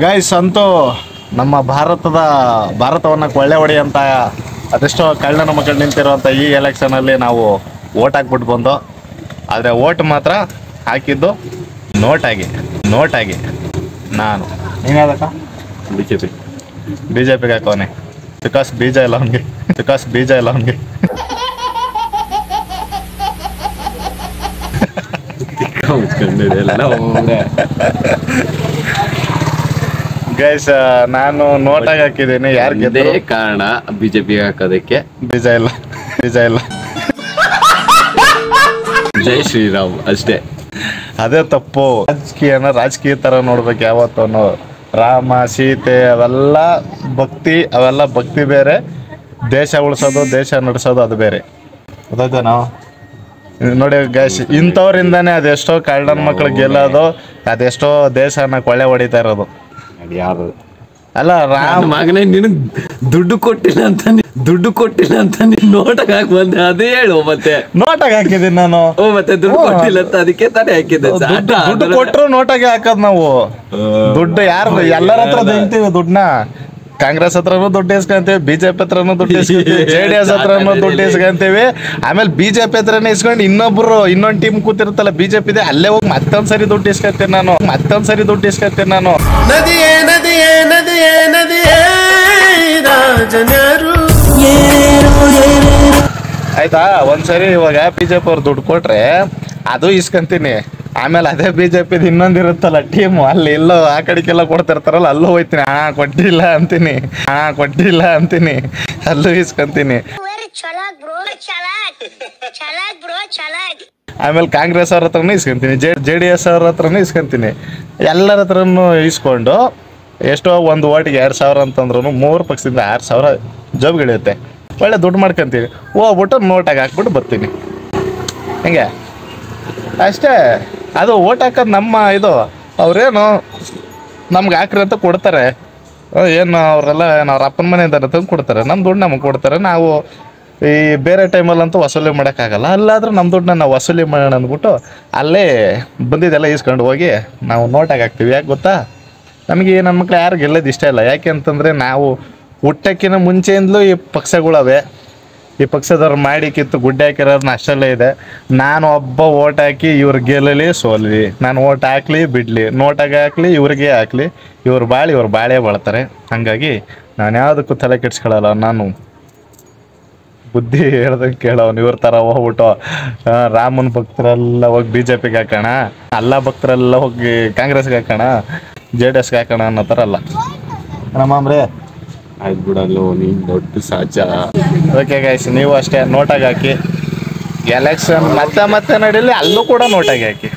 Guys ಅಂತೂ ನಮ್ಮ ಭಾರತವನ್ನು ಕೊಳ್ಳೆ ಹೊಡೆಯಂತ ಅದೆಷ್ಟೋ ಕಳ್ಳನ ಮಕ್ಕಳು ನಿಂತಿರುವಂಥ ಈ ಎಲೆಕ್ಷನಲ್ಲಿ ನಾವು ಓಟ್ ಹಾಕ್ಬಿಟ್ಟು ಬಂದು, ಆದರೆ ಓಟ್ ಮಾತ್ರ ಹಾಕಿದ್ದು ನೋಟಾಗಿ ನಾನು. ನೀನ್ಯಾದಕ್ಕ? ಬಿ ಜೆ ಪಿಗೆ ಹಾಕೋನೆ, ಬಿಕಾಸ್ ಬೀಜ ಇಲ್ಲ ಅವನಿಗೆ. ಗೈಸ್ ನಾನು ನೋಟಾಗಿ ಹಾಕಿದ್ದೀನಿ. ಯಾರು ಗೆದ್ದೇ ಕಾರಣ ಬಿಜೆಪಿ ಹಾಕೋದಕ್ಕೆ? ಬೀಜ ಇಲ್ಲ. ಜೈ ಶ್ರೀರಾಮ್ ಅಷ್ಟೇ. ಅದೇ ತಪ್ಪು. ರಾಜಕೀಯ ತರ ನೋಡ್ಬೇಕು ಯಾವತ್ತೂ. ರಾಮ ಸೀತೆ ಅವೆಲ್ಲ ಭಕ್ತಿ ಬೇರೆ, ದೇಶ ಉಳಿಸೋದು ದೇಶ ನಡೆಸೋದು ಅದು ಬೇರೆ. ಗೊತ್ತಾಯ್ತು ನಾವು ನೋಡಿ ಗೈಸ್, ಇಂಥವ್ರಿಂದಾನೆ ಅದೆಷ್ಟೋ ಕಳ್ಳನ ಮಕ್ಳು ಗೆಲ್ಲೋದು, ಅದೆಷ್ಟೋ ದೇಶನ ಕೊಳ್ಳೆ ಹೊಡಿತಾ ಇರೋದು. ಯಾರು ಅಲ್ಲ ರಾಮ ಮಗನೇ, ನಿನಗ್ ದುಡ್ಡು ಕೊಟ್ಟಿಲ್ಲ ಅಂತ ನೀನ್ ನೋಟಾಗ ಹಾಕಿ ಬಂದೆ, ಅದೇ ಹೇಳು. ಮತ್ತೆ ನೋಟಾಗಿ ಹಾಕಿದೀನಿ ನಾನು. ಮತ್ತೆ ದುಡ್ಡು ಕೊಟ್ಟಿಲ್ಲ ಅಂತ ಅದಕ್ಕೆ ತಾನೇ ಹಾಕಿದ್ದೆ. ದುಡ್ಡು ಕೊಟ್ಟರು ನೋಟಾಗೆ ಹಾಕೋದ್ ನಾವು. ದುಡ್ಡು ಯಾರು ಎಲ್ಲರ ಹತ್ರ ತೆಗಿತೀವಿ ದುಡ್ಡನ್ನ. ಕಾಂಗ್ರೆಸ್ ಹತ್ರನೂ ದುಡ್ಡು ಇಸ್ಕೊಂತೀವಿ, ಬಿಜೆಪಿ ಹತ್ರನೂ ದುಡ್ಡು ಇಸ್ಕೊಂತೀವಿ, JDS ಹತ್ರನೂ ದುಡ್ಡು ಇಸ್ಕೊಂತೀವಿ. ಆಮೇಲೆ ಬಿಜೆಪಿ ಹತ್ರನೇ ಇಸ್ಕೊಂಡು ಇನ್ನೊಂದ್ ಟೀಮ್ ಕೂತಿರುತ್ತಲ್ಲ ಬಿಜೆಪಿ ಇದೆ, ಅಲ್ಲೇ ಹೋಗಿ ಮತ್ತೊಂದ್ಸರಿ ದುಡ್ಡು ಇಸ್ಕೊಂತೀನಿ ನಾನು. ಆಯ್ತಾ? ಒಂದ್ಸರಿ ಇವಾಗ ಬಿಜೆಪಿ ಅವ್ರು ದುಡ್ಡು ಕೊಟ್ರೆ ಅದು ಇಸ್ಕೊಂತೀನಿ. ಆಮೇಲೆ ಅದೇ ಬಿಜೆಪಿದು ಇನ್ನೊಂದಿರುತ್ತಲ್ಲ ಟೀಮು, ಅಲ್ಲಿ ಎಲ್ಲೋ ಆ ಕಡೆಗೆಲ್ಲ ಕೊಡ್ತಿರ್ತಾರಲ್ಲ, ಅಲ್ಲೂ ಹೋಯ್ತೀನಿ, ಹಣ ಕೊಟ್ಟಿಲ್ಲ ಅಂತೀನಿ, ಅಲ್ಲೂ ಇಸ್ಕೊಂತೀನಿ. ಆಮೇಲೆ ಕಾಂಗ್ರೆಸ್ ಅವ್ರ ಹತ್ರನೂ ಇಸ್ಕೊಂತೀನಿ, JDS ಅವ್ರ ಹತ್ರನೂ ಇಸ್ಕೊಂತೀನಿ. ಎಲ್ಲರ ಹತ್ರನೂ ಇಸ್ಕೊಂಡು ಎಷ್ಟೋ ಒಂದು ಓಟಿಗೆ 2,000 ಅಂತಂದ್ರೂ 3 ಪಕ್ಷದಿಂದ 6,000 ಜಾಬ್ಗಳಿರುತ್ತೆ. ಒಳ್ಳೆ ದುಡ್ಡು ಮಾಡ್ಕೊಂತೀವಿ, ಹೋಗ್ಬಿಟ್ಟು ನೋಟಾಗಿ ಹಾಕ್ಬಿಟ್ಟು ಬರ್ತೀನಿ. ಹೆಂಗೆ ಅಷ್ಟೇ. ಅದು ಓಟ್ ಹಾಕೋದು ನಮ್ಮ ಇದು. ಅವ್ರೇನು ನಮ್ಗೆ ಹಾಕ್ರಿ ಅಂತ ಕೊಡ್ತಾರೆ, ಏನು ಅವರೆಲ್ಲ ಅವ್ರ ಅಪ್ಪನ ಮನೆಯಿಂದ ತಂದು ಕೊಡ್ತಾರೆ, ನಮ್ಮ ದುಡ್ಡು ನಮಗೆ ಕೊಡ್ತಾರೆ. ನಾವು ಈ ಬೇರೆ ಟೈಮಲ್ಲಂತೂ ವಸೂಲಿ ಮಾಡೋಕ್ಕಾಗಲ್ಲ. ಅಲ್ಲಾದರೂ ನಮ್ಮ ದುಡ್ಡನ್ನ ನಾವು ವಸೂಲಿ ಮಾಡೋಣ ಅಂದ್ಬಿಟ್ಟು ಅಲ್ಲೇ ಬಂದಿದ್ದೆಲ್ಲ ಈಸ್ಕೊಂಡು ಹೋಗಿ ನಾವು ನೋಟಾಗಿ ಹಾಕ್ತೀವಿ. ಯಾಕೆ ಗೊತ್ತಾ? ನಮಗೆ ನನ್ನ ಮಕ್ಳು ಯಾರು ಗೆಲ್ಲೋದು ಇಷ್ಟ ಇಲ್ಲ. ಯಾಕೆ ಅಂತಂದರೆ ನಾವು ಹುಟ್ಟಕ್ಕಿಂತ ಮುಂಚೆಯಿಂದಲೂ ಈ ಪಕ್ಷಗಳವೆ, ಈ ಪಕ್ಷದವ್ರು ಮಾಡಿ ಕಿತ್ತು ಗುಡ್ಡೆ ಹಾಕಿರೋದನ್ನ ಅಷ್ಟಲ್ಲೇ ಇದೆ. ನಾನು ಒಬ್ಬ ಓಟ್ ಹಾಕಿ ಇವ್ರು ಗೆಲ್ಲಲಿ ಸೋಲಲಿ, ನಾನು ಓಟ್ ಹಾಕ್ಲಿ ಬಿಡಲಿ, ನೋಟಾಗಿ ಹಾಕ್ಲಿ ಇವ್ರಿಗೆ ಹಾಕ್ಲಿ, ಇವ್ರು ಬಾಳೆ ಬಾಳ್ತಾರೆ. ಹಾಗಾಗಿ ನಾನು ಯಾವುದಕ್ಕೂ ತಲೆ ಕೆಡ್ಸ್ಕೊಳ್ಳಲ್ಲ. ನಾನು ಬುದ್ಧಿ ಹೇಳ್ದಂಗೆ ಕೇಳೋನು. ಇವ್ರ ಥರ ಹೋಗ್ಬಿಟ್ಟು ರಾಮನ ಭಕ್ತರೆಲ್ಲ ಹೋಗಿ BJPಗೆ ಹಾಕೋಣ, ಅಲ್ಲ ಭಕ್ತರೆಲ್ಲ ಹೋಗಿ ಕಾಂಗ್ರೆಸ್ಗೆ ಹಾಕೋಣ, JDSಗೆ ಹಾಕೋಣ ಅನ್ನೋ ಥರ ಅಲ್ಲ ನಮ್ಮಮ್ರೆ. ಆಯ್ತು ಬಿಡಲ್ಲ, ನೀನ್ ದೊಡ್ಡ ಸಾಚ. ಓಕೆ ಗೈಸ್, ನೀವು ಅಷ್ಟೇ ನೋಟಾಗಿ ಹಾಕಿ. ಎಲೆಕ್ಷನ್ ಮತ್ತೆ ನಡೀಲಿ, ಅಲ್ಲೂ ಕೂಡ ನೋಟಾಗಿ ಹಾಕಿ.